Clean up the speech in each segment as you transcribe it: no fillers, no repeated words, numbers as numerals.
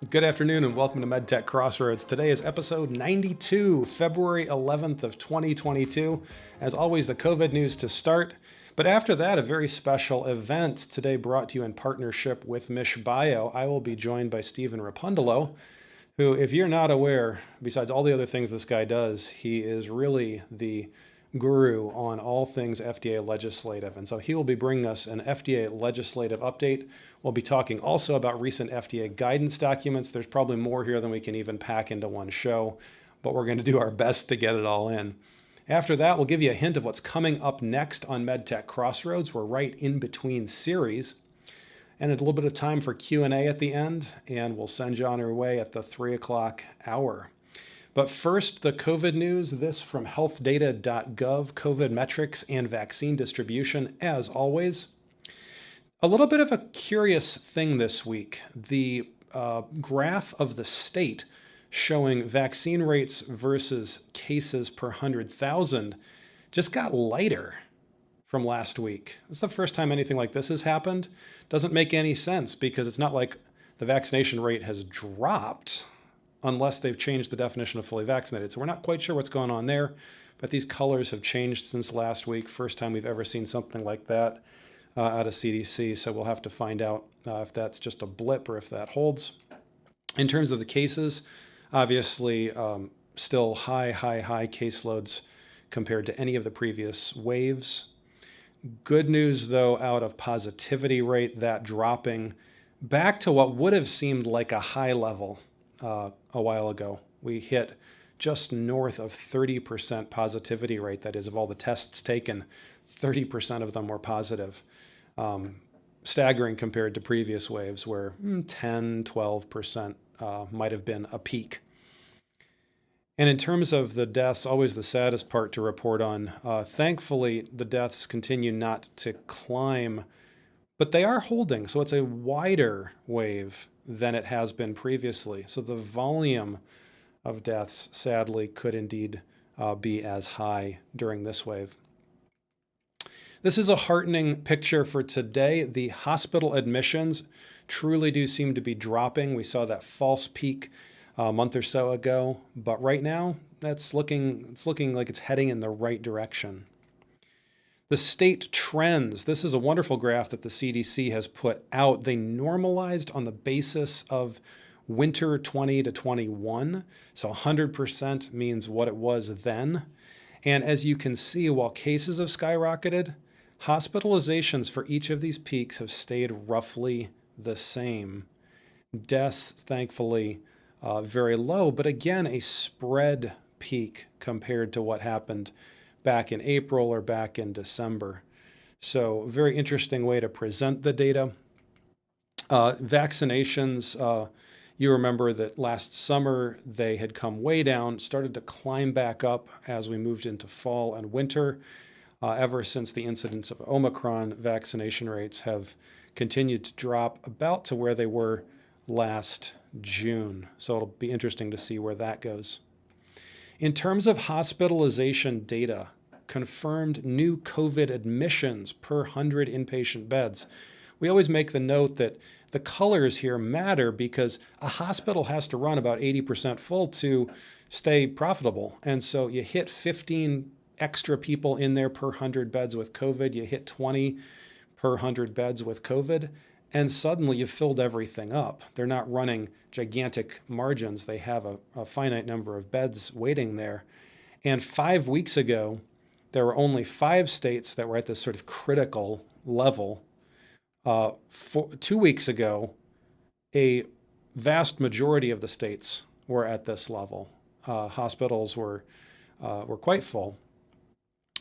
Good afternoon and welcome to MedTech Crossroads. Today is episode 92, February 11th of 2022. As always, the COVID news to start. But after that, a very special event today brought to you in partnership with MichBio. I will be joined by Stephen Rapundalo, who, if you're not aware, besides all the other things this guy does, he is really the guru on all things FDA legislative. And so he will be bringing us an FDA legislative update. We'll be talking also about recent FDA guidance documents. There's probably more here than we can even pack into one show, but we're going to do our best to get it all in. After that, we'll give you a hint of what's coming up next on MedTech Crossroads. We're right in between series. And a little bit of time for Q&A at the end, and we'll send you on your way at the 3 o'clock hour. But first, the COVID news, this from healthdata.gov, COVID metrics and vaccine distribution, as always. A little bit of a curious thing this week. The graph of the state showing vaccine rates versus cases per 100,000 just got lighter from last week. It's the first time anything like this has happened. Doesn't make any sense because it's not like the vaccination rate has dropped unless they've changed the definition of fully vaccinated. So we're not quite sure what's going on there, but these colors have changed since last week. First time we've ever seen something like that out of CDC. So we'll have to find out if that's just a blip or if that holds. In terms of the cases, obviously still high caseloads compared to any of the previous waves. Good news, though, out of positivity rate, that dropping back to what would have seemed like a high level a while ago. We hit just north of 30% positivity rate. That is, of all the tests taken, 30% of them were positive. Staggering compared to previous waves where 10, 12% might have been a peak. And in terms of the deaths, always the saddest part to report on. Thankfully, the deaths continue not to climb, but they are holding. So it's a wider wave than it has been previously. So the volume of deaths, sadly, could indeed be as high during this wave. This is a heartening picture for today. The hospital admissions truly do seem to be dropping. We saw that false peak a month or so ago, but right now it's looking like it's heading in the right direction. The state trends, this is a wonderful graph that the CDC has put out. They normalized on the basis of winter 20 to 21. So 100% means what it was then. And as you can see, while cases have skyrocketed, hospitalizations for each of these peaks have stayed roughly the same. Deaths, thankfully, very low, but again, a spread peak compared to what happened back in April or back in December. So very interesting way to present the data. Vaccinations, you remember that last summer they had come way down, started to climb back up as we moved into fall and winter. Ever since the incidence of Omicron, vaccination rates have continued to drop about to where they were last June. So it'll be interesting to see where that goes. In terms of hospitalization data, confirmed new COVID admissions per 100 inpatient beds. We always make the note that the colors here matter because a hospital has to run about 80% full to stay profitable. And so you hit 15 extra people in there per 100 beds with COVID, you hit 20 per 100 beds with COVID, and suddenly you've filled everything up. They're not running gigantic margins. They have a finite number of beds waiting there. And 5 weeks ago, there were only 5 states that were at this sort of critical level. 2 weeks ago, a vast majority of the states were at this level. Hospitals were quite full.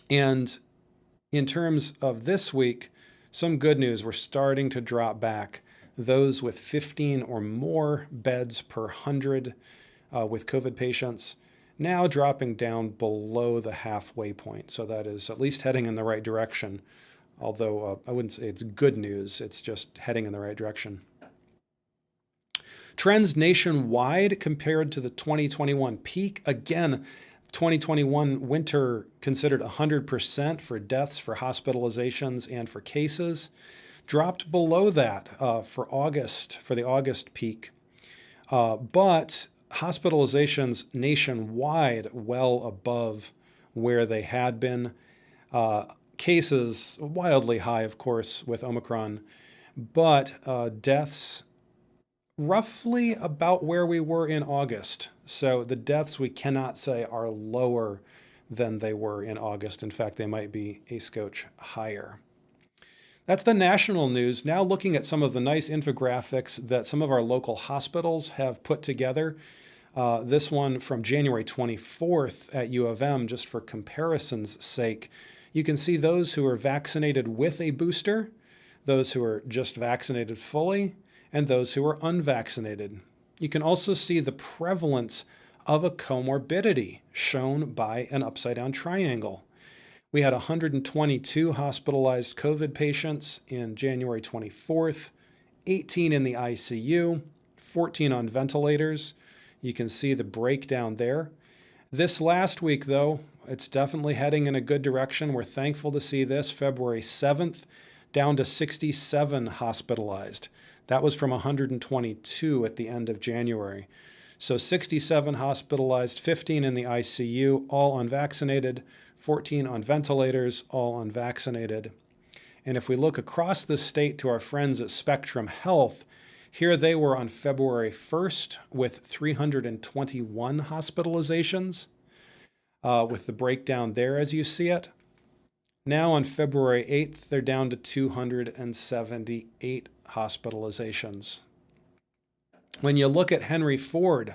And in terms of this week, some good news, we're starting to drop back. Those with 15 or more beds per 100 with COVID patients, now dropping down below the halfway point. So that is at least heading in the right direction. Although I wouldn't say it's good news, it's just heading in the right direction. Trends nationwide compared to the 2021 peak. Again, 2021 winter considered 100% for deaths, for hospitalizations, and for cases. Dropped below that for the August peak. But hospitalizations nationwide well above where they had been. Cases wildly high, of course, with Omicron, but deaths roughly about where we were in August. So the deaths we cannot say are lower than they were in August. In fact, they might be a scotch higher. That's the national news. Now looking at some of the nice infographics that some of our local hospitals have put together. This one from January 24th at U of M, just for comparison's sake. You can see those who are vaccinated with a booster, those who are just vaccinated fully, and those who are unvaccinated. You can also see the prevalence of a comorbidity shown by an upside-down triangle. We had 122 hospitalized COVID patients in January 24th, 18 in the ICU, 14 on ventilators. You can see the breakdown there. This last week, though, it's definitely heading in a good direction. We're thankful to see this. February 7th, down to 67 hospitalized. That was from 122 at the end of January. So 67 hospitalized, 15 in the ICU, all unvaccinated, 14 on ventilators, all unvaccinated. And if we look across the state to our friends at Spectrum Health, here they were on February 1st with 321 hospitalizations, with the breakdown there as you see it. Now on February 8th, they're down to 278 hospitalizations. When you look at Henry Ford,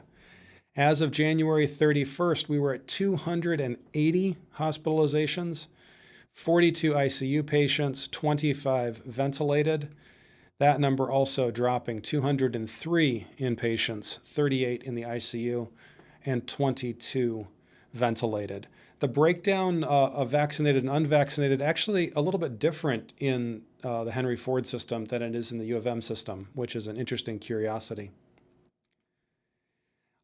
as of January 31st, we were at 280 hospitalizations, 42 ICU patients, 25 ventilated. That number also dropping, 203 inpatients, 38 in the ICU, and 22 ventilated. The breakdown of vaccinated and unvaccinated actually a little bit different in the Henry Ford system than it is in the U of M system, which is an interesting curiosity.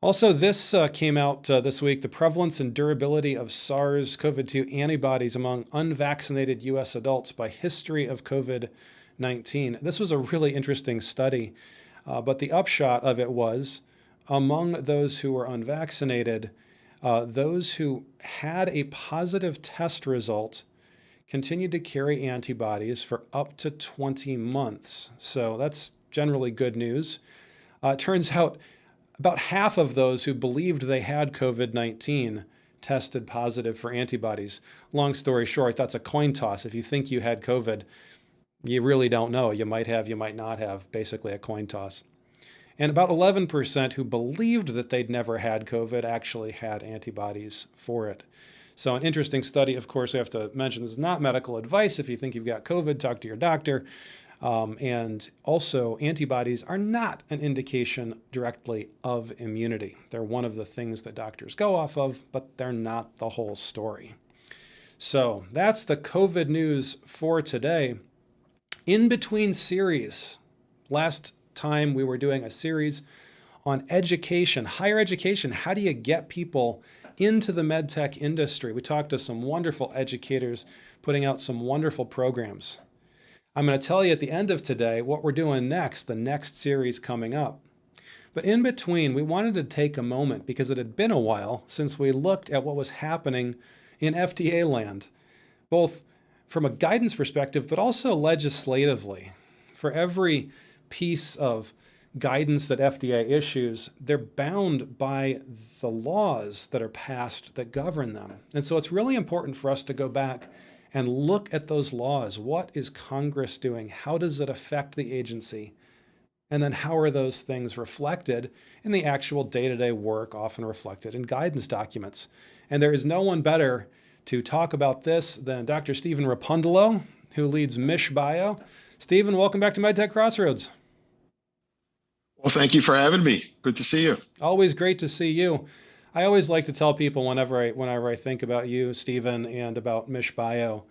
Also, this came out this week, the prevalence and durability of SARS-CoV-2 antibodies among unvaccinated U.S. adults by history of COVID-19. This was a really interesting study, but the upshot of it was, among those who were unvaccinated, those who had a positive test result continued to carry antibodies for up to 20 months. So that's generally good news. It turns out about half of those who believed they had COVID-19 tested positive for antibodies. Long story short, that's a coin toss. If you think you had COVID, you really don't know. You might have, you might not have, basically a coin toss. And about 11% who believed that they'd never had COVID actually had antibodies for it. So an interesting study. Of course, we have to mention this is not medical advice. If you think you've got COVID, talk to your doctor. And also, antibodies are not an indication directly of immunity. They're one of the things that doctors go off of, but they're not the whole story. So that's the COVID news for today. In between series, last time we were doing a series on education, higher education. How do you get people into the MedTech industry? We talked to some wonderful educators putting out some wonderful programs. I'm going to tell you at the end of today what we're doing next, the next series coming up. But in between, we wanted to take a moment because it had been a while since we looked at what was happening in FDA land, both from a guidance perspective, but also legislatively. For every piece of guidance that FDA issues, they're bound by the laws that are passed that govern them. And so it's really important for us to go back and look at those laws. What is Congress doing? How does it affect the agency? And then how are those things reflected in the actual day-to-day work, often reflected in guidance documents? And there is no one better to talk about this than Dr. Stephen Rapundalo, who leads MichBio. Stephen, welcome back to MedTech Crossroads. Well, thank you for having me. Good to see you. Always great to see you. I always like to tell people whenever I think about you, Stephen, and about MichBio,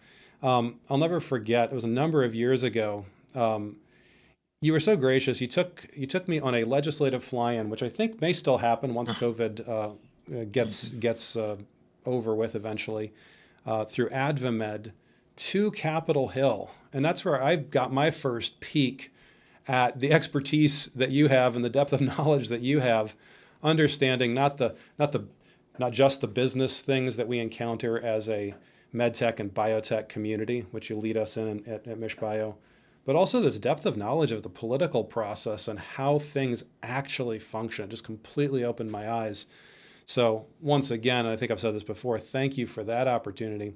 I'll never forget. It was a number of years ago. You were so gracious. You took me on a legislative fly-in, which I think may still happen once COVID gets over with eventually, through AdvaMed to Capitol Hill, and that's where I got my first peek at the expertise that you have and the depth of knowledge that you have, understanding not just the business things that we encounter as a MedTech and biotech community, which you lead us in at MichBio, but also this depth of knowledge of the political process and how things actually function. It just completely opened my eyes. So once again, and I think I've said this before, thank you for that opportunity.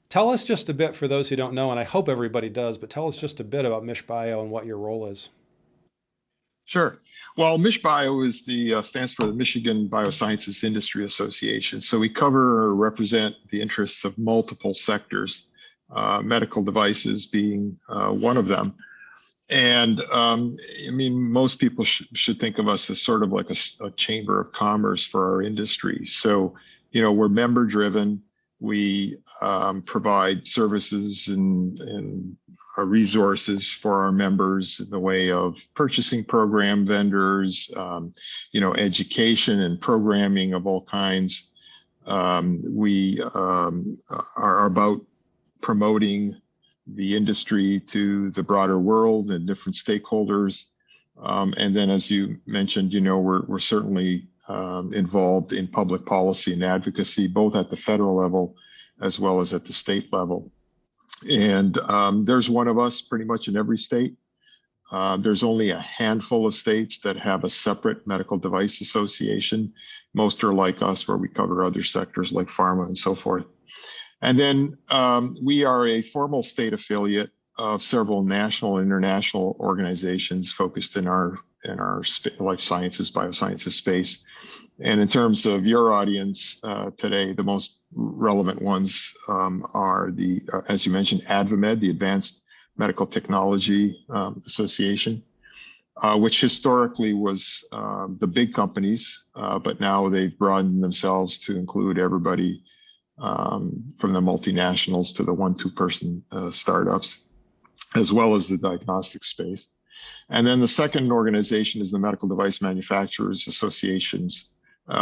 Tell us just a bit, for those who don't know, and I hope everybody does, but tell us just a bit about MichBio and what your role is. Sure. Well, MichBio is stands for the Michigan Biosciences Industry Association. So we cover or represent the interests of multiple sectors, medical devices being one of them. And I mean, most people should think of us as sort of like a chamber of commerce for our industry. So, we're member driven. We provide services and resources for our members in the way of purchasing program vendors, education and programming of all kinds. We are about promoting the industry to the broader world and different stakeholders. And then, as you mentioned, we're certainly involved in public policy and advocacy, both at the federal level as well as at the state level. And there's one of us pretty much in every state. There's only a handful of states that have a separate medical device association. Most are like us, where we cover other sectors like pharma and so forth. And then we are a formal state affiliate of several national and international organizations focused in our life sciences, biosciences space. And in terms of your audience today, the most relevant ones are as you mentioned, AdvaMed, the Advanced Medical Technology Association, which historically was the big companies, but now they've broadened themselves to include everybody from the multinationals to the 1-2 person startups, as well as the diagnostic space. And then the second organization is the Medical Device Manufacturers Associations,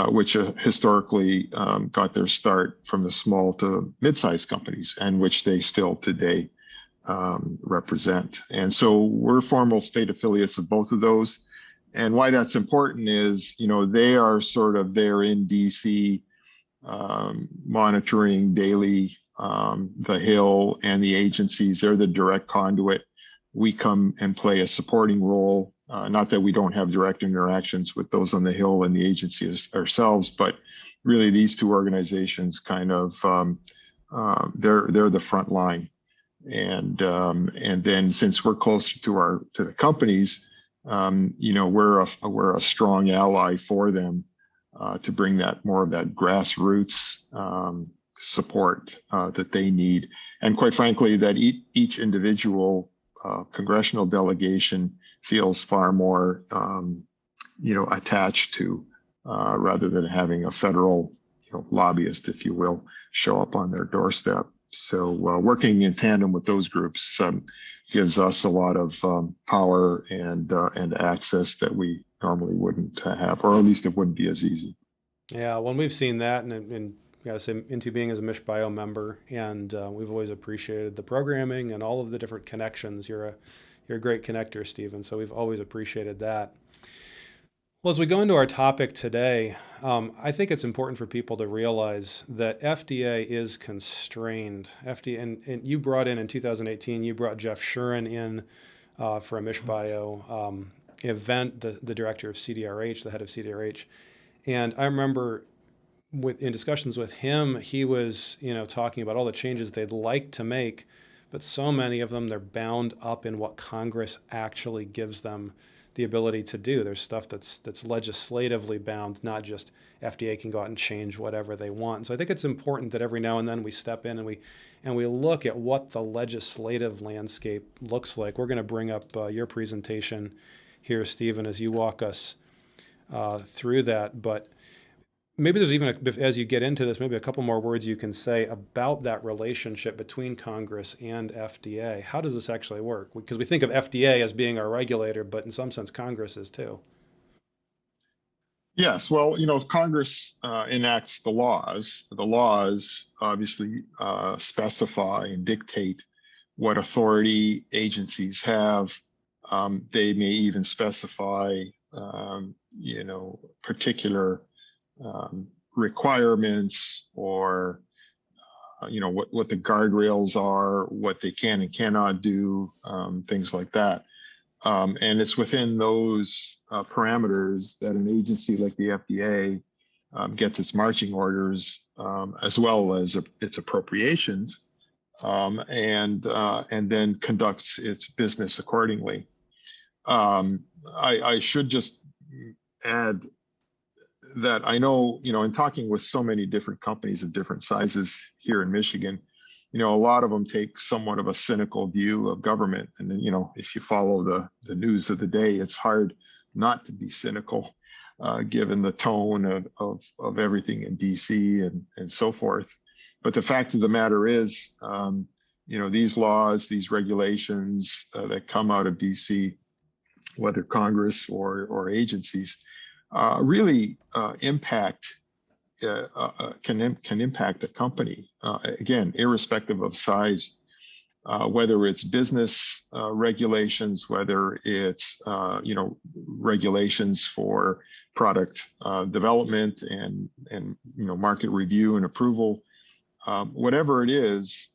which historically got their start from the small to mid-sized companies, and which they still today represent. And so we're formal state affiliates of both of those. And why that's important is, they are sort of there in DC, monitoring daily the Hill and the agencies. They're the direct conduit. We come and play a supporting role. Not that we don't have direct interactions with those on the Hill and the agencies ourselves, but really these two organizations kind of they're the front line. And then, since we're closer to the companies, we're a strong ally for them to bring more of that grassroots support that they need. And quite frankly, that each individual congressional delegation feels far more, attached to, rather than having a federal lobbyist, if you will, show up on their doorstep. So working in tandem with those groups gives us a lot of power and access that we normally wouldn't have, or at least it wouldn't be as easy. Yeah, well, we've seen that, and gotta say, into being as a MichBio member, and we've always appreciated the programming and all of the different connections. You're a great connector, Stephen. So we've always appreciated that. Well, as we go into our topic today, I think it's important for people to realize that FDA is constrained. FDA, and you brought in 2018, you brought Jeff Shuren in for a MichBio event, the director of CDRH, the head of CDRH. And I remember in discussions with him, he was talking about all the changes they'd like to make, but so many of them, they're bound up in what Congress actually gives them the ability to do. There's stuff that's legislatively bound, not just FDA can go out and change whatever they want. So I think it's important that every now and then we step in and we look at what the legislative landscape looks like. We're going to bring up your presentation here, Stephen, as you walk us through that. But maybe there's even, as you get into this, maybe a couple more words you can say about that relationship between Congress and FDA. How does this actually work? Because we think of FDA as being our regulator, but in some sense, Congress is too. Yes, well, Congress enacts the laws. The laws obviously specify and dictate what authority agencies have They may even specify, particular requirements, or what the guardrails are, what they can and cannot do, things like that. And it's within those parameters that an agency like the FDA gets its marching orders, as well as its appropriations, and then conducts its business accordingly. I should just add that I know, in talking with so many different companies of different sizes here in Michigan, a lot of them take somewhat of a cynical view of government. And then, if you follow the news of the day, it's hard not to be cynical, given the tone of everything in DC and so forth. But the fact of the matter is, these laws, these regulations that come out of DC, whether Congress or agencies, really impact can impact a company, again, irrespective of size, whether it's business regulations, whether it's regulations for product development and market review and approval, whatever it is,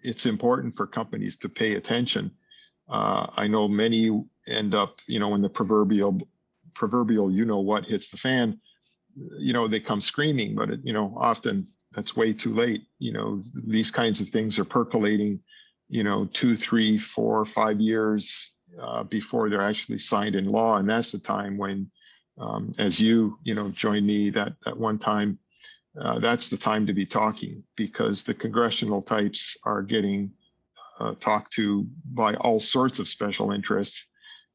it's important for companies to pay attention. I know many end up, when the proverbial what hits the fan, they come screaming, but often that's way too late. These kinds of things are percolating, 2, 3, 4, 5 years before they're actually signed in law. And that's the time when, as you joined me that one time, that's the time to be talking, because the congressional types are getting talked to by all sorts of special interests.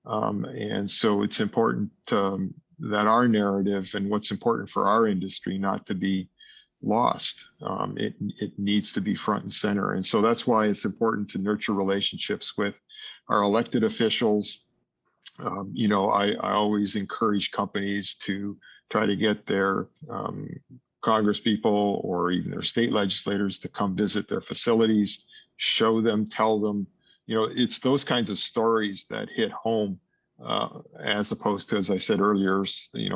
And so it's important that our narrative and what's important for our industry not to be lost. It needs to be front and center. And so that's why it's important to nurture relationships with our elected officials. I always encourage companies to try to get their congresspeople or even their state legislators to come visit their facilities, show them, tell them. It's those kinds of stories that hit home, as opposed to, as I said earlier,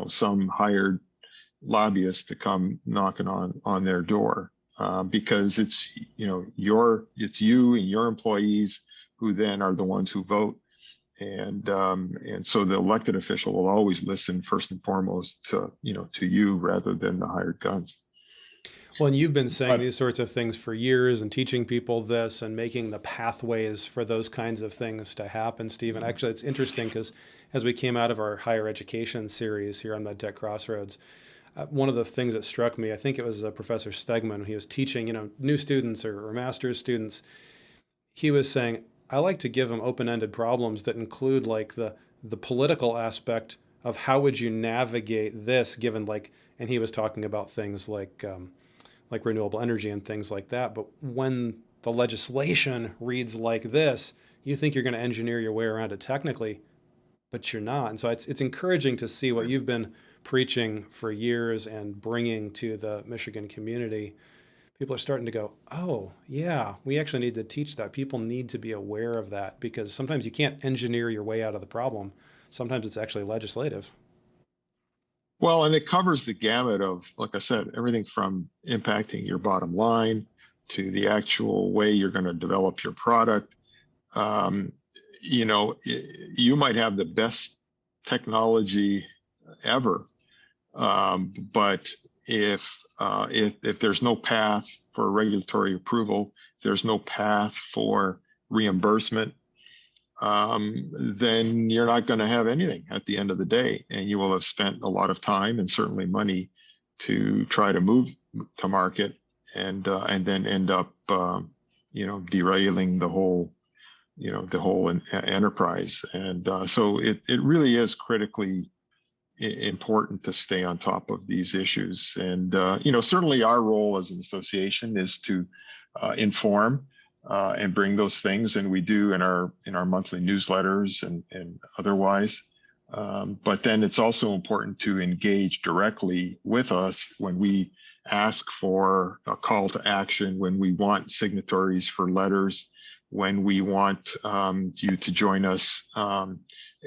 some hired lobbyists to come knocking on their door, because it's you and your employees who then are the ones who vote, and so the elected official will always listen first and foremost to you rather than the hired guns. Well, and you've been saying these sorts of things for years and teaching people this and making the pathways for those kinds of things to happen, Stephen. Actually, it's interesting because as we came out of our higher education series here on MedTech Crossroads, one of the things that struck me, I think it was Professor Stegman, he was teaching, new students or master's students. He was saying, I like to give them open-ended problems that include like the political aspect of how would you navigate this given and he was talking about things like renewable energy and things like that. But when the legislation reads like this, you think you're going to engineer your way around it technically, but you're not. And so it's encouraging to see what you've been preaching for years and bringing to the Michigan community. People are starting to go, oh, yeah, we actually need to teach that. People need to be aware of that, because sometimes you can't engineer your way out of the problem. Sometimes it's actually legislative. Well, and it covers the gamut of, like I said, everything from impacting your bottom line to the actual way you're going to develop your product. You might have the best technology ever, but if there's no path for regulatory approval, if there's no path for reimbursement, then you're not going to have anything at the end of the day, and you will have spent a lot of time and certainly money to try to move to market, and then end up derailing the whole enterprise. And so it really is critically important to stay on top of these issues. And certainly our role as an association is to inform and bring those things, and we do in our monthly newsletters and otherwise. But then it's also important to engage directly with us when we ask for a call to action, when we want signatories for letters, when we want you to join us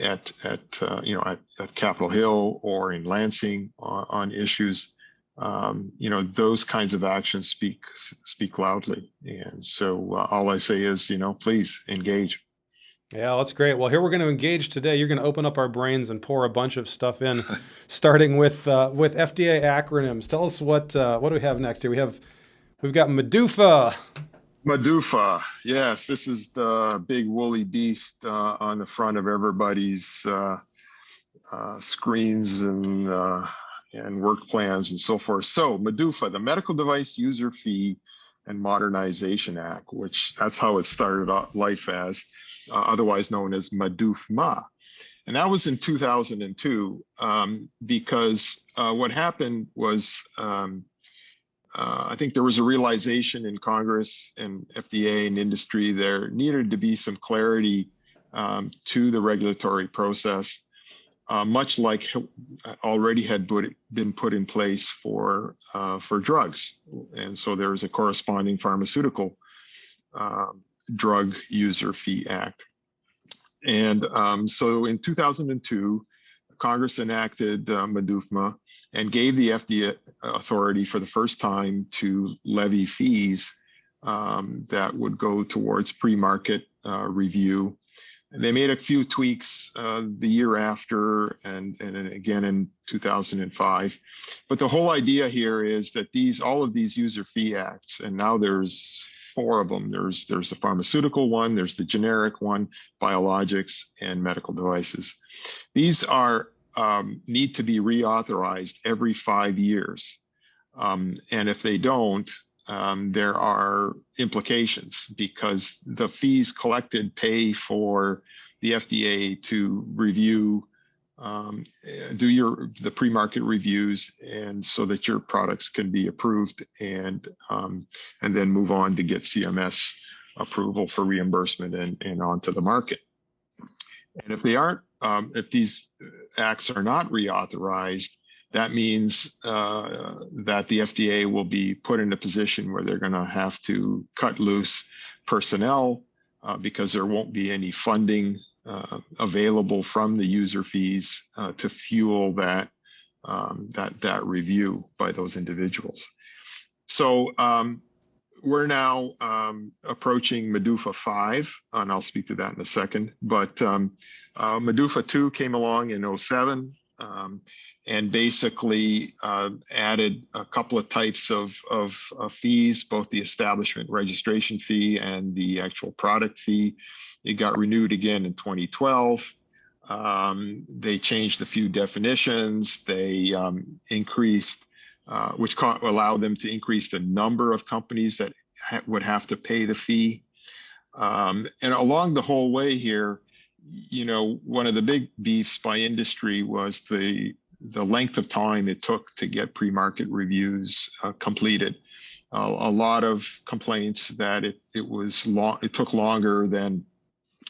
at Capitol Hill or in Lansing on issues. Those kinds of actions speak loudly. And so all I say is, please engage. Yeah, that's great. Well, here we're going to engage today. You're going to open up our brains and pour a bunch of stuff in, starting with FDA acronyms. Tell us what do we have next here? We've got MDUFA. MDUFA, yes, this is the big woolly beast on the front of everybody's screens and work plans and so forth. So MDUFA, the Medical Device User Fee and Modernization Act, which that's how it started life as, otherwise known as MDUFMA. And that was in 2002 because what happened was I think there was a realization in Congress and FDA and industry there needed to be some clarity to the regulatory process, much like already had been put in place for drugs. And so there was a corresponding pharmaceutical drug user fee act. And so in 2002, Congress enacted MDUFMA and gave the FDA authority for the first time to levy fees that would go towards pre-market review. And they made a few tweaks the year after and again in 2005. But the whole idea here is that all of these user fee acts, and now there's 4 of them. There's the pharmaceutical one, there's the generic one, biologics, and medical devices. These are need to be reauthorized every 5 years. And if they don't, there are implications because the fees collected pay for the FDA to review, do the pre-market reviews, and so that your products can be approved and then move on to get CMS approval for reimbursement and onto the market. And if they aren't, if these acts are not reauthorized, that means that the FDA will be put in a position where they're going to have to cut loose personnel because there won't be any funding available from the user fees to fuel that review by those individuals. So we're now approaching MDUFA 5, and I'll speak to that in a second. But MDUFA 2 came along in 2007 and basically added a couple of types of fees, both the establishment registration fee and the actual product fee. It got renewed again in 2012. They changed a few definitions. They increased, which allowed them to increase the number of companies that would have to pay the fee. And along the whole way here, one of the big beefs by industry was the length of time it took to get pre-market reviews completed. A lot of complaints that it took longer than,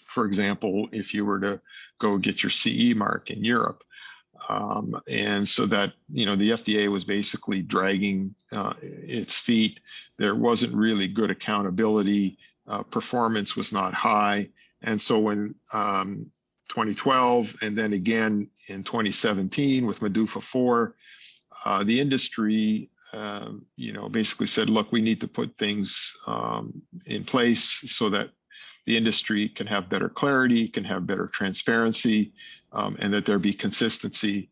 for example, if you were to go get your CE mark in Europe. And so that, the FDA was basically dragging its feet. There wasn't really good accountability. Performance was not high. And so in 2012, and then again in 2017 with MDUFA 4, the industry, basically said, look, we need to put things in place so that the industry can have better clarity, can have better transparency, and that there be consistency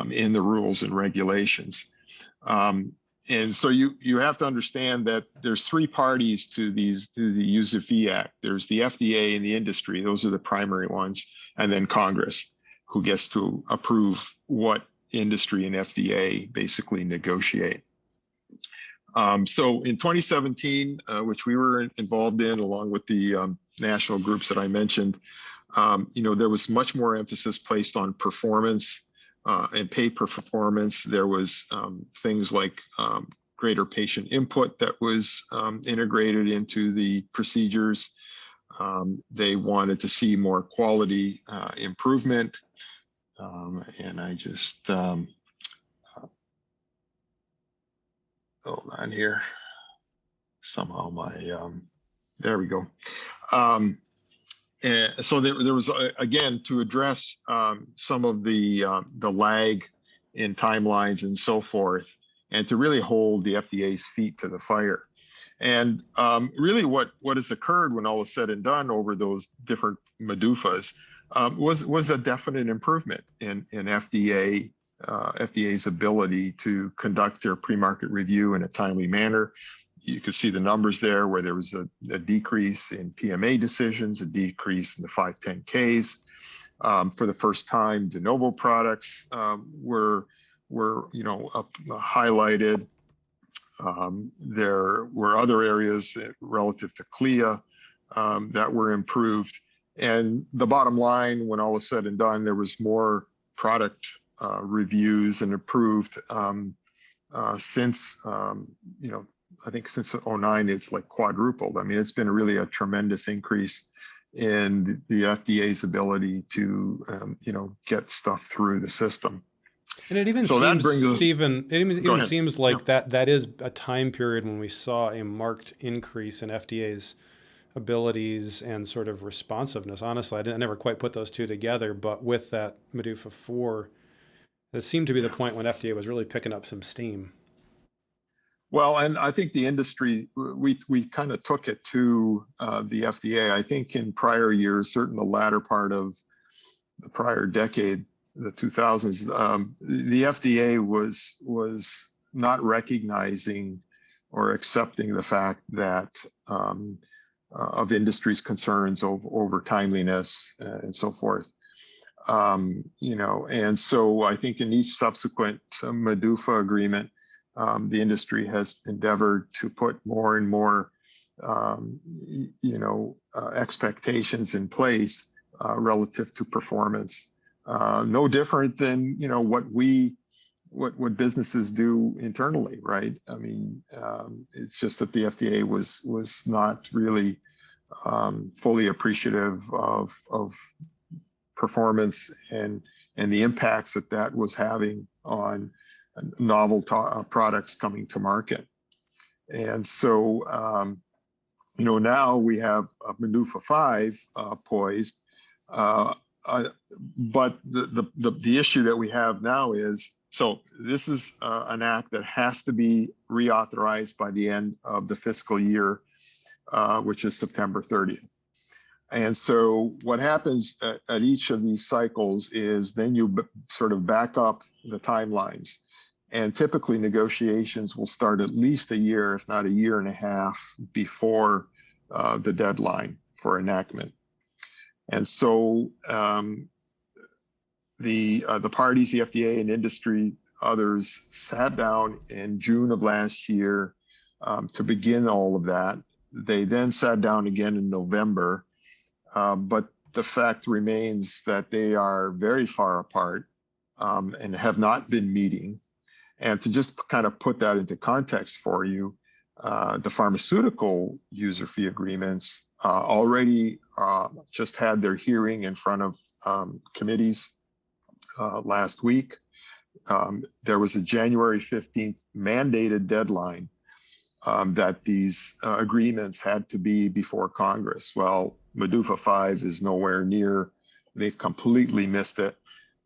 in the rules and regulations. And so you have to understand that there's 3 parties to the User Fee Act. There's the FDA and the industry; those are the primary ones, and then Congress, who gets to approve what industry and FDA basically negotiate. So in 2017, which we were involved in, along with the national groups that I mentioned, there was much more emphasis placed on performance and pay per performance. There was things like greater patient input that was integrated into the procedures. They wanted to see more quality improvement. And I just, hold on here. Somehow my, there we go. And so there was, again, to address some of the lag in timelines and so forth, and to really hold the FDA's feet to the fire. And really what has occurred when all is said and done over those different MDUFAs was a definite improvement in FDA's ability to conduct their pre-market review in a timely manner. You can see the numbers there where there was a decrease in PMA decisions, a decrease in the 510Ks. For the first time, de novo products were highlighted. There were other areas relative to CLIA that were improved. And the bottom line, when all is said and done, there was more product reviews and approved since, I think since 2009, it's like quadrupled. I mean, it's been really a tremendous increase in the FDA's ability to, get stuff through the system. And it even seems, Stephen, it even seems like that is a time period when we saw a marked increase in FDA's abilities and sort of responsiveness. Honestly, I never quite put those two together, but with that MDUFA 4, that seemed to be the point when FDA was really picking up some steam. Well, and I think the industry, we kind of took it to the FDA. I think in prior years, certainly the latter part of the prior decade, the 2000s, the FDA was not recognizing or accepting the fact that of industry's concerns over timeliness and so forth. And so I think in each subsequent MDUFA agreement, the industry has endeavored to put more and more, expectations in place relative to performance. No different than what businesses do internally, right? I mean, it's just that the FDA was not really fully appreciative of performance and the impacts that was having on novel products coming to market. And so, now we have MDUFA 5 poised, but the issue that we have now is, so this is an act that has to be reauthorized by the end of the fiscal year, which is September 30th. And so what happens at each of these cycles is then you sort of back up the timelines. And typically negotiations will start at least a year, if not a year and a half, before the deadline for enactment. And so the parties, the FDA and industry, others, sat down in June of last year to begin all of that. They then sat down again in November, but the fact remains that they are very far apart and have not been meeting. And to just kind of put that into context for you, the pharmaceutical user fee agreements already just had their hearing in front of committees last week. There was a January 15th mandated deadline that these agreements had to be before Congress. Well, MDUFA 5 is nowhere near. They've completely missed it.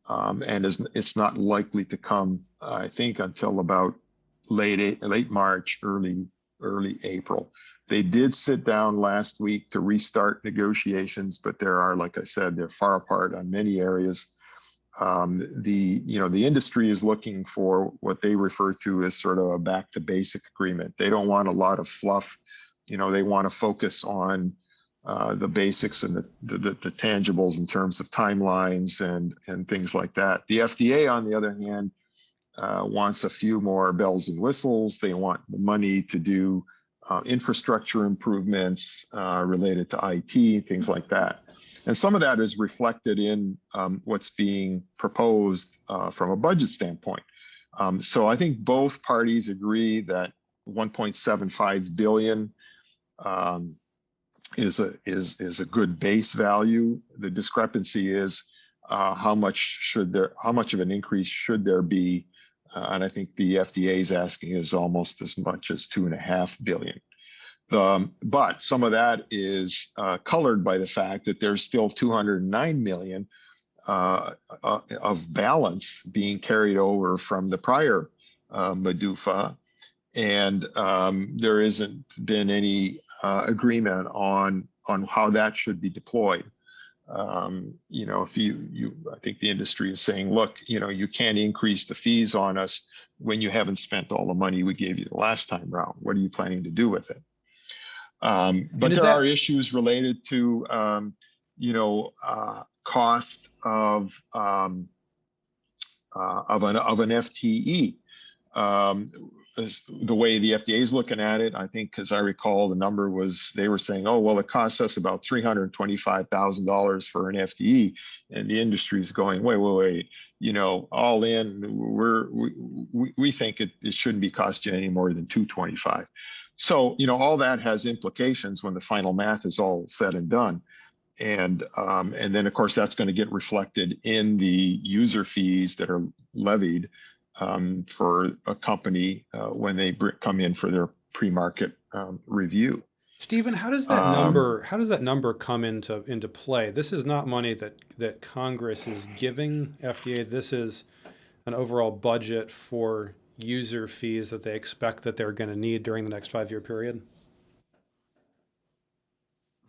And it's not likely to come, I think, until about late March, early April. They did sit down last week to restart negotiations, but there are, like I said, they're far apart on many areas. The industry is looking for what they refer to as sort of a back to basic agreement. They don't want a lot of fluff. They want to focus on the basics and the tangibles in terms of timelines and things like that. The FDA, on the other hand, wants a few more bells and whistles. They want the money to do infrastructure improvements related to IT, things like that. And some of that is reflected in what's being proposed from a budget standpoint. So I think both parties agree that 1.75 billion is a good base value. The discrepancy is how much of an increase should there be? And I think the FDA is asking is almost as much as 2.5 billion. But some of that is colored by the fact that there's still 209 million of balance being carried over from the prior MDUFA, and there isn't been any agreement on how that should be deployed. If I think the industry is saying, look, you can't increase the fees on us when you haven't spent all the money we gave you the last time round. What are you planning to do with it? But there are issues related to, cost of an FTE. The way the FDA is looking at it, I think, as I recall, the number was, they were saying, oh, well, it costs us about $325,000 for an FTE. And the industry is going, wait, all in, we think it shouldn't be cost you any more than $225,000. So, all that has implications when the final math is all said and done. And then, of course, that's going to get reflected in the user fees that are levied for a company when they come in for their pre-market review. Stephen, how does that number come into play? This is not money that Congress is giving FDA. This is an overall budget for user fees that they expect that they're going to need during the next 5-year period.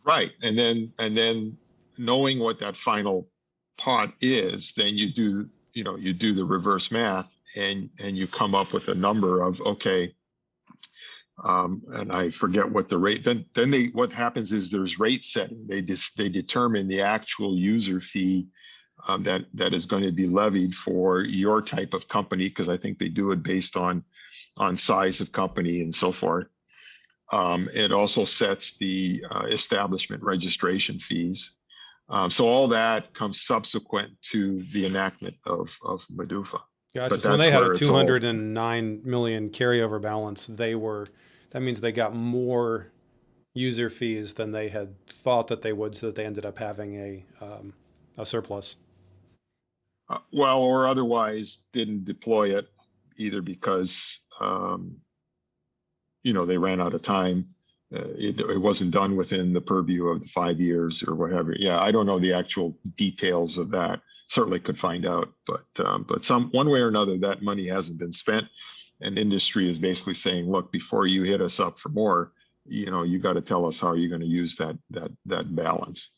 Right, and then knowing what that final pot is, then you do the reverse math. And you come up with a number of, okay, and I forget what the rate. Then what happens is there's rate setting. They determine the actual user fee that is going to be levied for your type of company, because I think they do it based on size of company and so forth. It also sets the establishment registration fees. So all that comes subsequent to the enactment of MDUFA. Gotcha. So when they had a 209 million carryover balance, that means they got more user fees than they had thought that they would, so that they ended up having a surplus. Or otherwise didn't deploy it, either because they ran out of time. It wasn't done within the purview of the 5 years or whatever. Yeah, I don't know the actual details of that. Certainly could find out, but one way or another, that money hasn't been spent, and industry is basically saying, look, before you hit us up for more, you got to tell us how you're going to use that balance.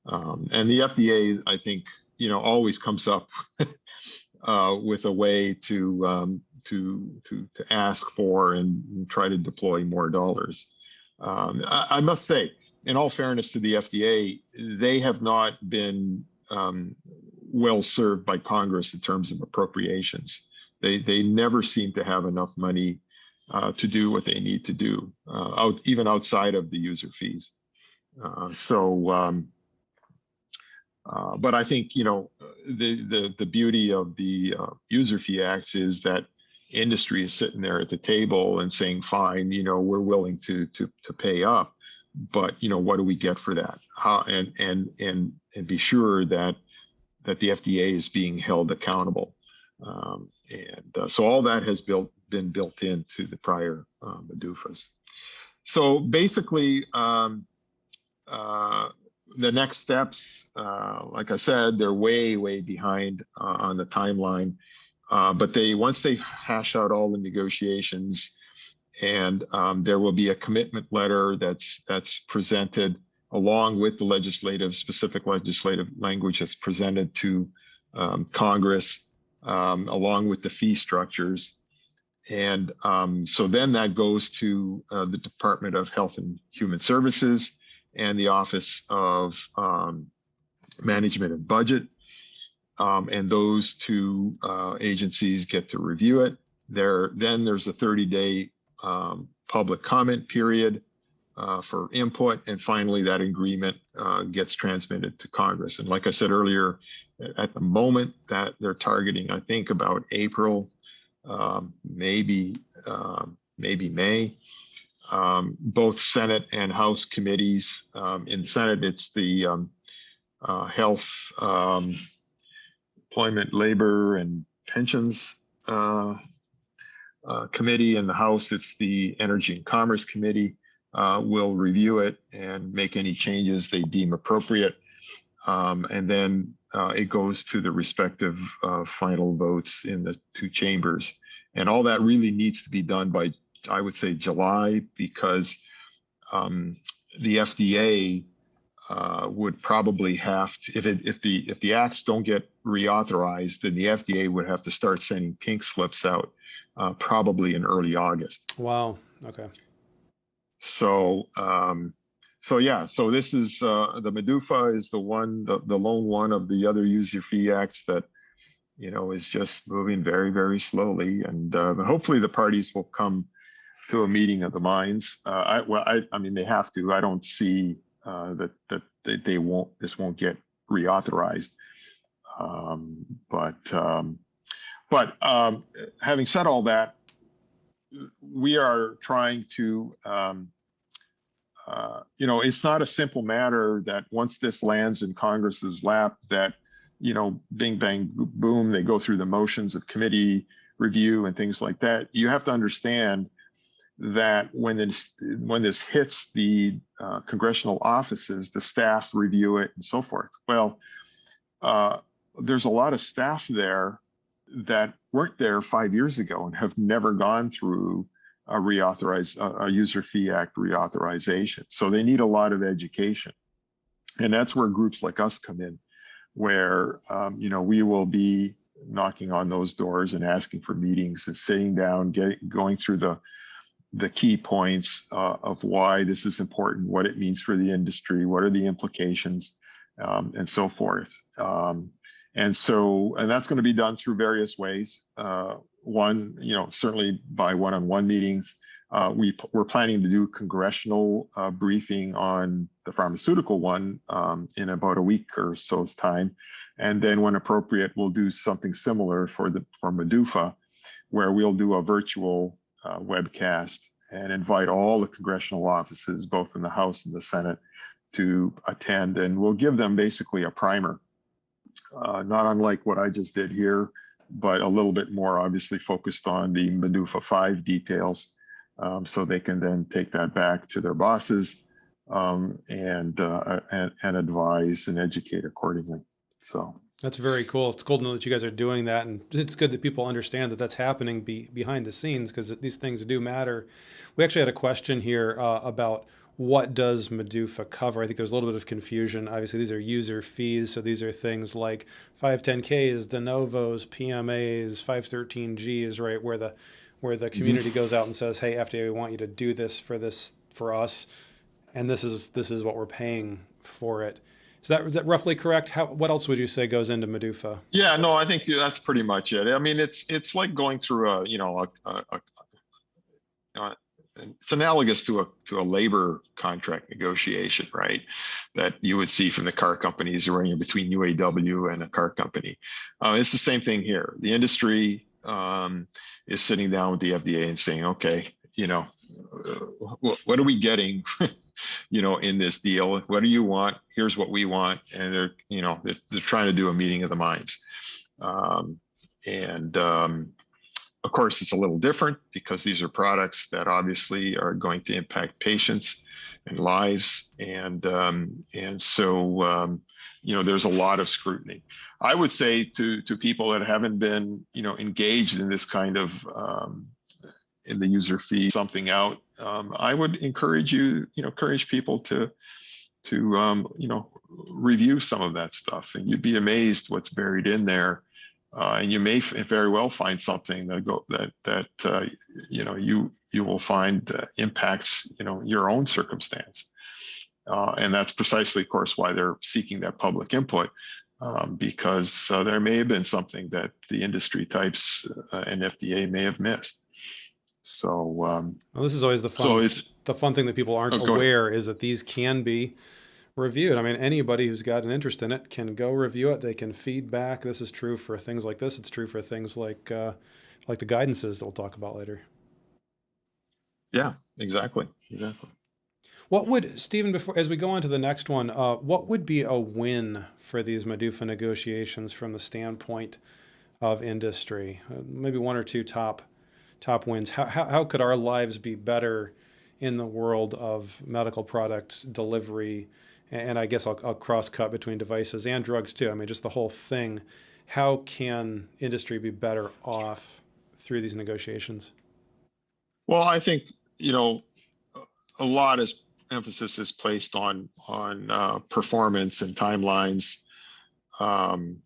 And the FDA, I think, always comes up with a way to ask for and try to deploy more dollars. I must say, in all fairness to the FDA, they have not been well served by Congress in terms of appropriations. They never seem to have enough money to do what they need to do, even outside of the user fees. But I think the beauty of the user fee acts is that industry is sitting there at the table and saying, fine, we're willing to pay up, but what do we get for that? How and be sure that the FDA is being held accountable. So all that has been built into the prior MDUFAs. So basically, the next steps, like I said, they're way behind on the timeline. But once they hash out all the negotiations, and there will be a commitment letter that's presented along with the specific legislative language that's presented to Congress, along with the fee structures. And so then that goes to the Department of Health and Human Services and the Office of Management and Budget. And those two agencies get to review it. Then there's a 30-day public comment period for input, and finally that agreement gets transmitted to Congress. And like I said earlier, at the moment that they're targeting, I think about April, maybe May. Both Senate and House committees. In the Senate, it's the Health, Employment, Labor, and Pensions Committee. In the House, it's the Energy and Commerce Committee. will review it and make any changes they deem appropriate. And then it goes to the respective final votes in the two chambers. And all that really needs to be done by, I would say, July, because the FDA would probably have to, if the acts don't get reauthorized, then the FDA would have to start sending pink slips out probably in early August. Wow. Okay. So so this is the MDUFA is the lone one of the other user fee acts that is just moving very, very slowly, and hopefully the parties will come to a meeting of the minds. I mean, they have to. I don't see that they won't. This won't get reauthorized. But having said all that, we are trying to. It's not a simple matter that once this lands in Congress's lap, that bing bang boom, they go through the motions of committee review and things like that. You have to understand that when this hits the congressional offices, the staff review it and so forth. Well, there's a lot of staff there that weren't there 5 years ago and have never gone through a User Fee Act reauthorization. So they need a lot of education. And that's where groups like us come in, where we will be knocking on those doors and asking for meetings and sitting down, going through the key points of why this is important, what it means for the industry, what are the implications, and so forth. And that's going to be done through various ways. One, certainly by one-on-one meetings. We're planning to do congressional briefing on the pharmaceutical one in about a week or so's time. And then when appropriate, we'll do something similar for MDUFA, where we'll do a virtual webcast and invite all the congressional offices, both in the House and the Senate, to attend. And we'll give them basically a primer, not unlike what I just did here, but a little bit more obviously focused on the MDUFA 5 details, so they can then take that back to their bosses and advise and educate accordingly. So that's very cool. It's cool to know that you guys are doing that, and it's good that people understand that that's happening behind the scenes, because these things do matter. We actually had a question here about what does MDUFA cover. I think there's a little bit of confusion. Obviously, these are user fees, so these are things like 510Ks, de novos, PMAs, 513Gs, right, where the community goes out and says, "Hey, FDA, we want you to do this for us, and this is what we're paying for it." Is that roughly correct? What else would you say goes into MDUFA? Yeah, no, I think that's pretty much it. I mean, it's like going through it's analogous to a labor contract negotiation, right? That you would see from the car companies running between UAW and a car company. It's the same thing here. The industry is sitting down with the FDA and saying, okay, what are we getting, in this deal? What do you want? Here's what we want. And they're trying to do a meeting of the minds. Of course, it's a little different because these are products that obviously are going to impact patients and lives. And so there's a lot of scrutiny. I would say to people that haven't been, engaged in this kind of, in the user fee, something out, I would encourage people to review some of that stuff, and you'd be amazed what's buried in there. And you may very well find something that you will find impacts your own circumstance, and that's precisely, of course, why they're seeking that public input, because there may have been something that the industry types and FDA may have missed. So well, this is always the fun thing that people aren't aware is that these can be reviewed. I mean, anybody who's got an interest in it can go review it. They can feed back. This is true for things like this. It's true for things like the guidances that we'll talk about later. Yeah, exactly. What would, Stephen, as we go on to the next one, what would be a win for these MDUFA negotiations from the standpoint of industry? Maybe one or two top wins. How could our lives be better in the world of medical products delivery, and I guess I'll cross-cut between devices and drugs too. I mean, just the whole thing. How can industry be better off through these negotiations? Well, I think, you know, a lot of emphasis is placed on performance and timelines. Um,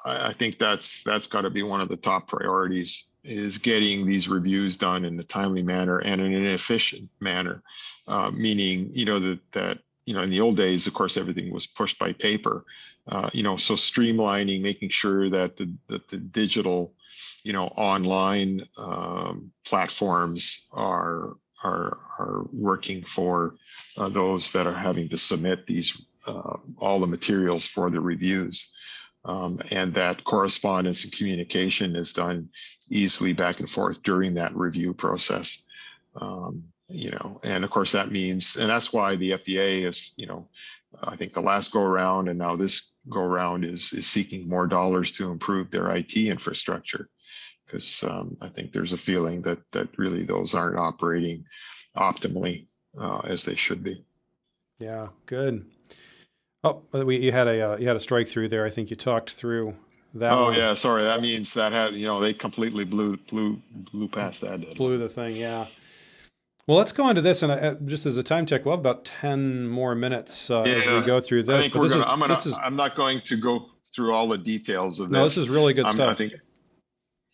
I think that's got to be one of the top priorities, is getting these reviews done in a timely manner and in an efficient manner. Meaning, you know, that you know, in the old days, of course, everything was pushed by paper. You know, so streamlining, making sure that the digital, you know, online platforms are working for those that are having to submit these all the materials for the reviews. And that correspondence and communication is done easily back and forth during that review process. You know, and of course that means, and that's why the FDA is, you know, I think the last go around and now this go around is seeking more dollars to improve their IT infrastructure, because I think there's a feeling that really those aren't operating optimally as they should be. Yeah, good. Oh, you had a strike through there. I think you talked through that Oh one. yeah, sorry. That means that had, you know, they completely blew past that deadline. Blew the thing, yeah. Well, let's go on to this, and just as a time check, we'll have about 10 more minutes as we Yeah, go through I this. think But I'm not going to go through all the details of no, this this. is really good I stuff. think,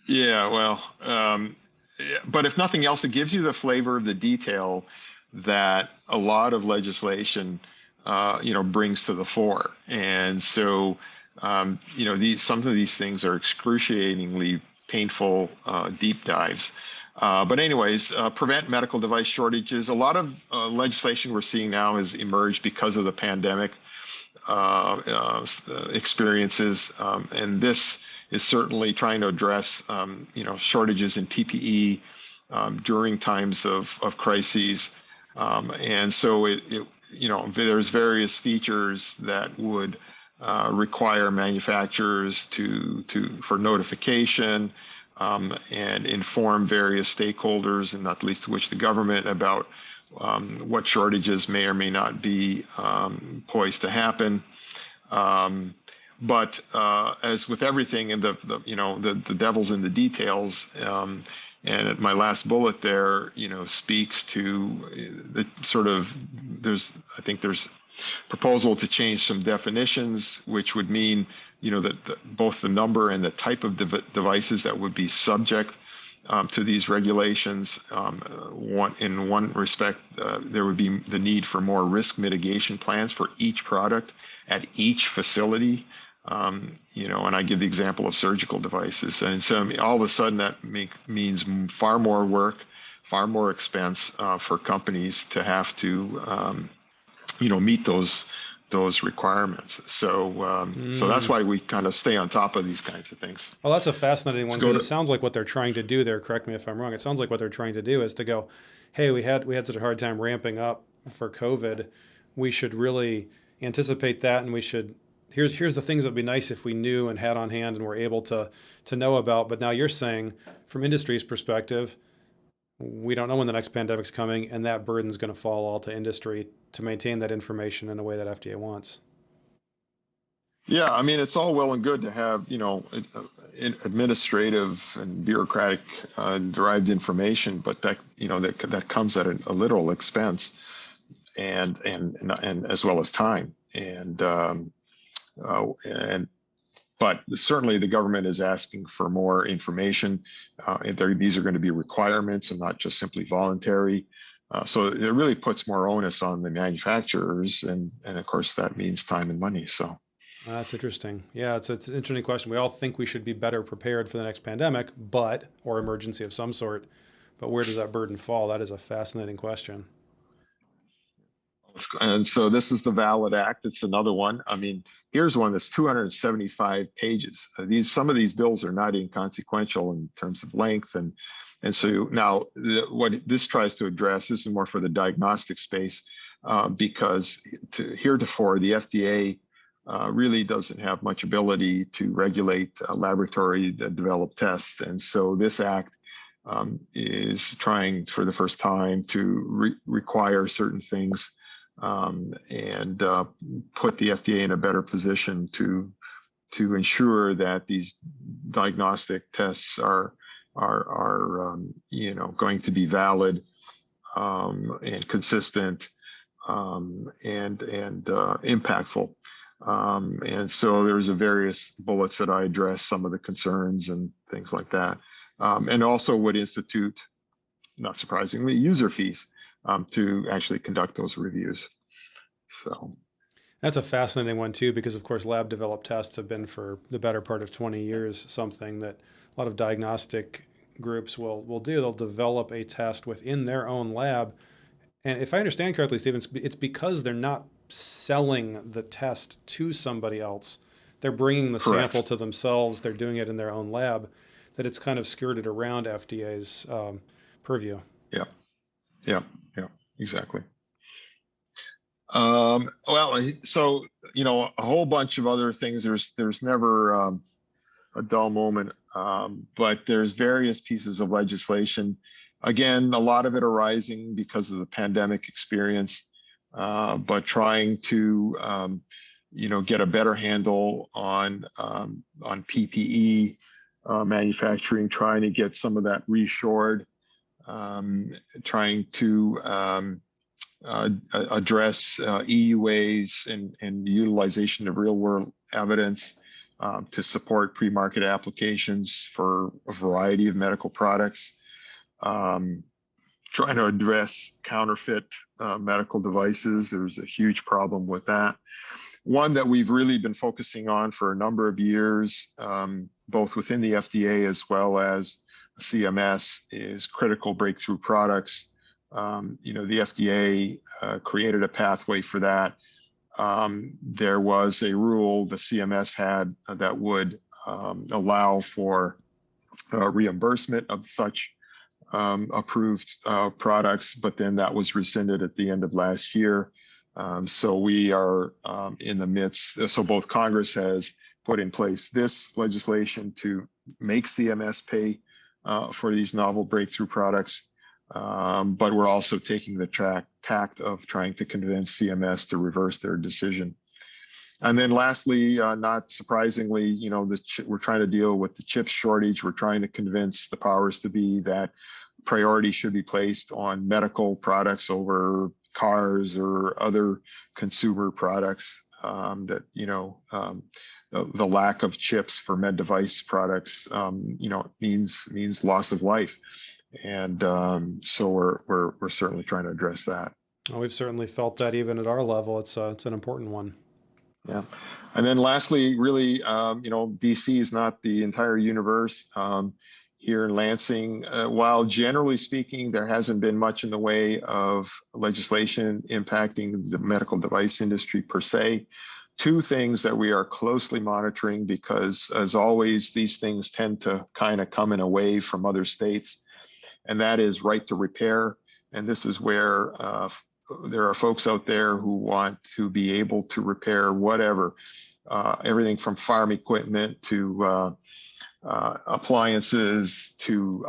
yeah, well, yeah, but if nothing else, it gives you the flavor of the detail that a lot of legislation, you know, brings to the fore. And so, you know, some of these things are excruciatingly painful deep dives. But anyways, prevent medical device shortages. A lot of legislation we're seeing now has emerged because of the pandemic experiences, and this is certainly trying to address, you know, shortages in PPE during times of crises, and so you know, there's various features that would require manufacturers for notification, and inform various stakeholders, and not least to which the government, about what shortages may or may not be poised to happen. But as with everything, and you know, the devil's in the details. And my last bullet there, you know, speaks to the sort of, I think there's proposal to change some definitions, which would mean, you know, that both the number and the type of devices that would be subject to these regulations. In one respect, there would be the need for more risk mitigation plans for each product at each facility. You know, and I give the example of surgical devices. And so all of a sudden that means far more work, far more expense for companies to have to, you know, meet those requirements. So so that's why we kind of stay on top of these kinds of things. Well, that's a fascinating one, because it sounds like what they're trying to do there, correct me if I'm wrong, it sounds like what they're trying to do is to go, hey, we had such a hard time ramping up for COVID. We should really anticipate that, and we should, here's the things that would be nice if we knew and had on hand and were able to know about. But now you're saying, from industry's perspective, we don't know when the next pandemic's coming, and that burden's going to fall all to industry to maintain that information in a way that FDA wants. Yeah, I mean, it's all well and good to have, you know, administrative and bureaucratic derived information, but that, you know, that comes at a literal expense, and as well as time, and but certainly the government is asking for more information. These are going to be requirements and not just simply voluntary. So it really puts more onus on the manufacturers, and of course that means time and money. So that's interesting. Yeah, it's an interesting question. We all think we should be better prepared for the next pandemic, or emergency of some sort. But where does that burden fall? That is a fascinating question. And so this is the VALID Act. It's another one. I mean, here's one that's 275 pages. Some of these bills are not inconsequential in terms of length, and so now what this tries to address, this is more for the diagnostic space, because heretofore the FDA really doesn't have much ability to regulate laboratory developed tests, and so this act is trying for the first time to require certain things and put the FDA in a better position to ensure that these diagnostic tests are going to be valid and consistent and impactful. And so there's a various bullets that I address some of the concerns and things like that. And also would institute, not surprisingly, user fees to actually conduct those reviews. So that's a fascinating one too, because of course lab developed tests have been for the better part of 20 years something that a lot of diagnostic groups will do. They'll develop a test within their own lab. And if I understand correctly, Stephen, it's because they're not selling the test to somebody else. They're bringing the correct. sample to themselves. They're doing it in their own lab, that it's kind of skirted around FDA's purview. Yeah, exactly. Well, so, a whole bunch of other things. There's never a dull moment, but there's various pieces of legislation. Again, a lot of it arising because of the pandemic experience, but trying to, get a better handle on PPE manufacturing, trying to get some of that reshored, trying to address EUAs and utilization of real world evidence to support pre-market applications for a variety of medical products. Trying to address counterfeit medical devices. There's a huge problem with that. One that we've really been focusing on for a number of years, both within the FDA as well as CMS, is critical breakthrough products. The FDA created a pathway for that. There was a rule the CMS had that would allow for reimbursement of such approved products, but then that was rescinded at the end of last year. So we are in the midst. So both Congress has put in place this legislation to make CMS pay for these novel breakthrough products. But we're also taking the tact of trying to convince CMS to reverse their decision. And then lastly, not surprisingly, we're trying to deal with the chip shortage. We're trying to convince the powers to be that priority should be placed on medical products over cars or other consumer products. The lack of chips for med device products, means loss of life. And so we're certainly trying to address that. Well, we've certainly felt that even at our level. It's an important one. Yeah. And then lastly, really, DC is not the entire universe. Here in Lansing, while generally speaking, there hasn't been much in the way of legislation impacting the medical device industry per se. Two things that we are closely monitoring, because as always, these things tend to kind of come in a wave from other states, and that is right to repair. And this is where there are folks out there who want to be able to repair whatever, everything from farm equipment to appliances to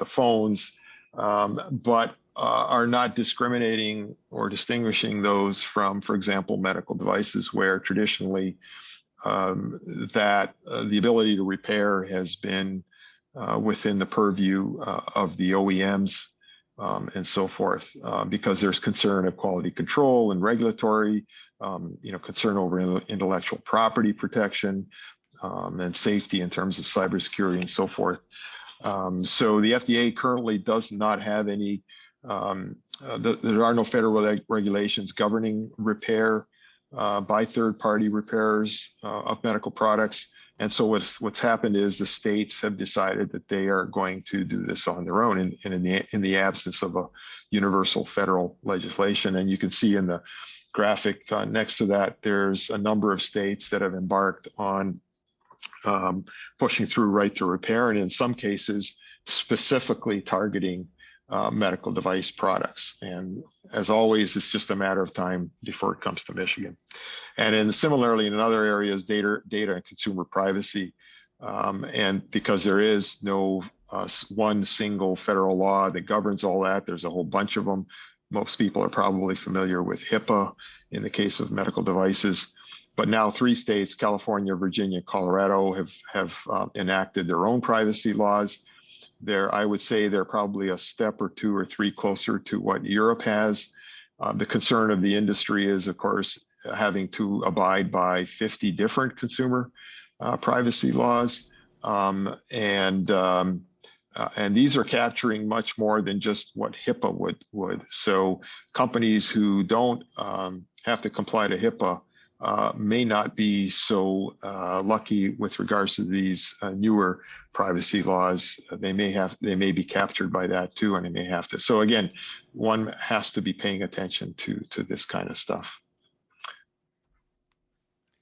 phones, but are not discriminating or distinguishing those from, for example, medical devices, where traditionally the ability to repair has been within the purview of the OEMs and so forth, because there's concern of quality control and regulatory, concern over intellectual property protection, and safety in terms of cybersecurity and so forth. So the FDA currently does not have any, there are no federal regulations governing repair by third-party repairers of medical products. And so what's happened is the states have decided that they are going to do this on their own, and in the absence of a universal federal legislation. And you can see in the graphic next to that, there's a number of states that have embarked on pushing through right to repair, and in some cases specifically targeting medical device products. And as always, it's just a matter of time before it comes to Michigan. And similarly, in other areas, data and consumer privacy, And because there is no one single federal law that governs all that, there's a whole bunch of them. Most people are probably familiar with HIPAA in the case of medical devices. But now 3 states, California, Virginia, Colorado, have enacted their own privacy laws. I would say they're probably a step or 2 or 3 closer to what Europe has. The concern of the industry is, of course, having to abide by 50 different consumer privacy laws. And these are capturing much more than just what HIPAA would. So companies who don't have to comply to HIPAA may not be so lucky with regards to these newer privacy laws. They may be captured by that too, and they may have to. So again, one has to be paying attention to this kind of stuff.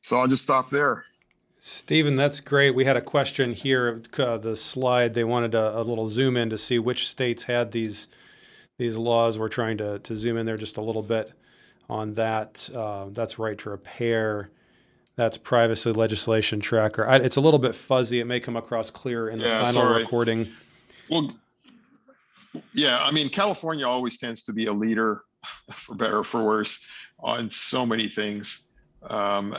So I'll just stop there. Stephen, that's great. We had a question here, the slide. They wanted a little zoom in to see which states had these laws. We're trying to zoom in there just a little bit on that. That's right to repair. That's privacy legislation tracker. It's a little bit fuzzy. It may come across clear in the final recording. Well, yeah, I mean, California always tends to be a leader, for better or for worse, on so many things. And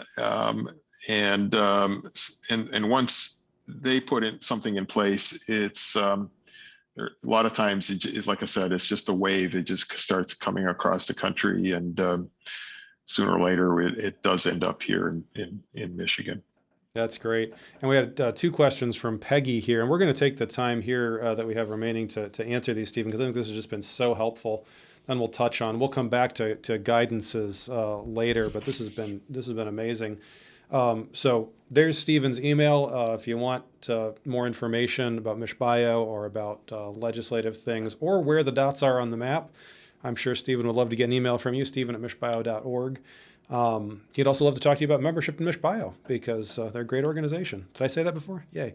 once they put in something in place, it's a lot of times it's like I said, it's just a wave that just starts coming across the country, and sooner or later it does end up here in Michigan. That's great. And we had 2 questions from Peggy here, and we're going to take the time here that we have remaining to answer these, Stephen, because I think this has just been so helpful. And we'll come back to guidances later, but this has been amazing. So there's Stephen's email. If you want more information about MichBio or about legislative things or where the dots are on the map, I'm sure Stephen would love to get an email from you, stephen@michbio.org. He'd also love to talk to you about membership in MichBio because they're a great organization. Did I say that before? Yay.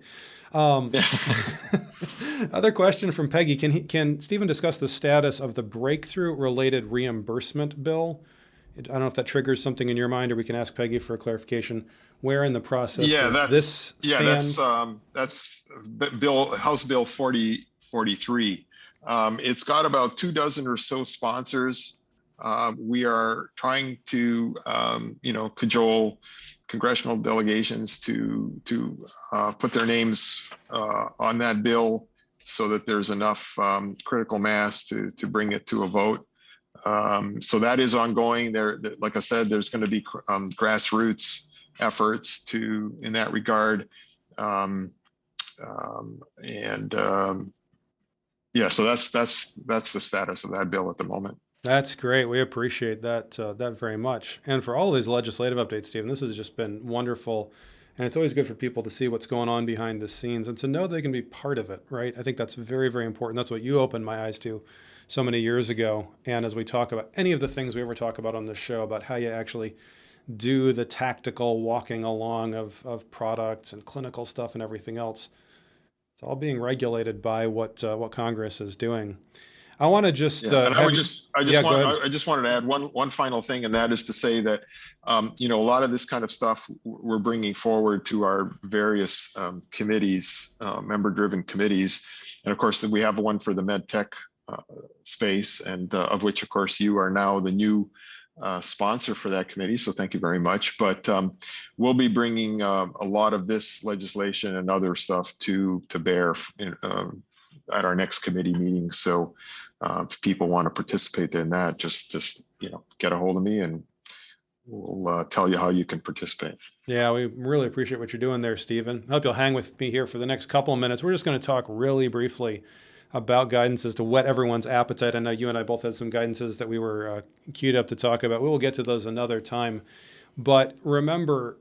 Other question from Peggy. Can Stephen discuss the status of the breakthrough-related reimbursement bill? I don't know if that triggers something in your mind, or we can ask Peggy for a clarification. Where in the process does this stand? That's House Bill 4043. It's got about 24 or so sponsors. We are trying to, cajole congressional delegations to put their names on that bill so that there's enough critical mass to bring it to a vote. So that is ongoing. Like I said, there's going to be grassroots efforts in that regard. So that's the status of that bill at the moment. That's great. We appreciate that very much. And for all of these legislative updates, Stephen, this has just been wonderful. And it's always good for people to see what's going on behind the scenes and to know they can be part of it, right? I think that's very, very important. That's what you opened my eyes to so many years ago. And as we talk about any of the things we ever talk about on this show, about how you actually do the tactical walking along of products and clinical stuff and everything else, it's all being regulated by what Congress is doing. I want to just. I just wanted to add one final thing, and that is to say that, a lot of this kind of stuff we're bringing forward to our various committees, member-driven committees, and of course we have one for the MedTech space, and of which, of course, you are now the new sponsor for that committee. So thank you very much. But we'll be bringing a lot of this legislation and other stuff to bear at our next committee meeting. So if people want to participate in that, just get a hold of me and we'll tell you how you can participate. Yeah, we really appreciate what you're doing there, Stephen. I hope you'll hang with me here for the next couple of minutes. We're just going to talk really briefly about guidances to whet everyone's appetite. I know you and I both had some guidances that we were queued up to talk about. We will get to those another time. But remember,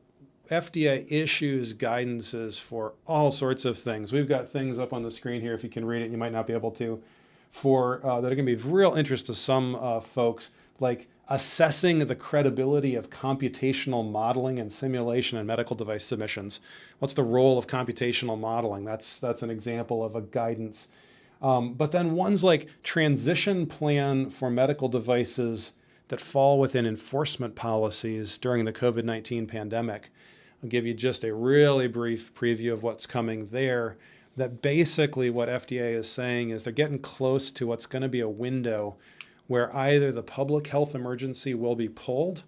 FDA issues guidances for all sorts of things. We've got things up on the screen here. If you can read it, you might not be able to, for that are going to be of real interest to some folks, like assessing the credibility of computational modeling and simulation in medical device submissions. What's the role of computational modeling? That's an example of a guidance. But then ones like transition plan for medical devices that fall within enforcement policies during the COVID-19 pandemic. I'll give you just a really brief preview of what's coming there. That basically what FDA is saying is they're getting close to what's going to be a window where either the public health emergency will be pulled,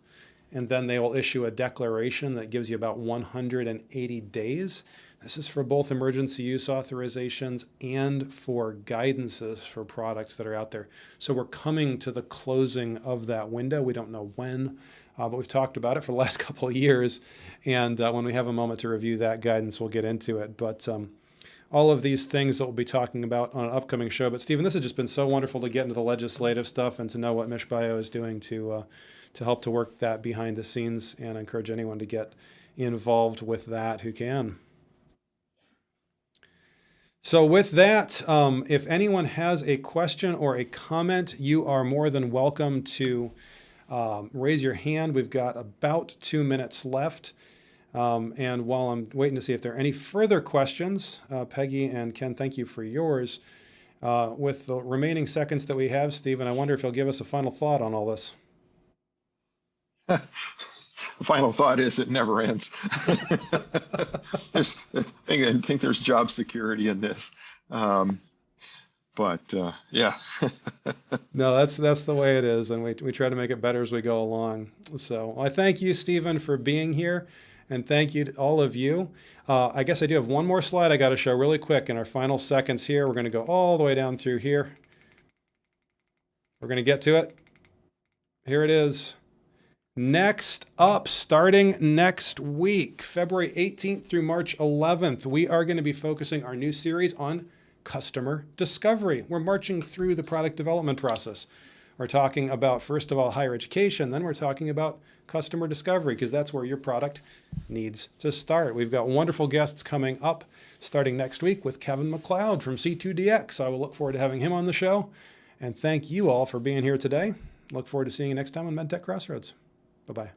and then they will issue a declaration that gives you about 180 days. This is for both emergency use authorizations and for guidances for products that are out there. So we're coming to the closing of that window. We don't know when, but we've talked about it for the last couple of years. And when we have a moment to review that guidance, we'll get into it. But all of these things that we'll be talking about on an upcoming show. But Stephen, this has just been so wonderful to get into the legislative stuff and to know what MichBio is doing to help to work that behind the scenes, and I encourage anyone to get involved with that who can. So with that, if anyone has a question or a comment, you are more than welcome to raise your hand. We've got about 2 minutes left. And while I'm waiting to see if there are any further questions, Peggy and Ken, thank you for yours. With the remaining seconds that we have, Stephen, I wonder if you'll give us a final thought on all this. The final thought is it never ends. I think there's job security in this. But yeah. No, that's the way it is. And we try to make it better as we go along. So I thank you, Stephen, for being here. And thank you to all of you. I guess I do have one more slide I got to show really quick in our final seconds here. We're going to go all the way down through here. We're going to get to it. Here it is. Next up, starting next week, February 18th through March 11th, we are going to be focusing our new series on customer discovery. We're marching through the product development process. We're talking about, first of all, higher education. Then we're talking about customer discovery, because that's where your product needs to start. We've got wonderful guests coming up starting next week with Kevin McLeod from C2DX. I will look forward to having him on the show. And thank you all for being here today. Look forward to seeing you next time on MedTech Crossroads. Bye-bye.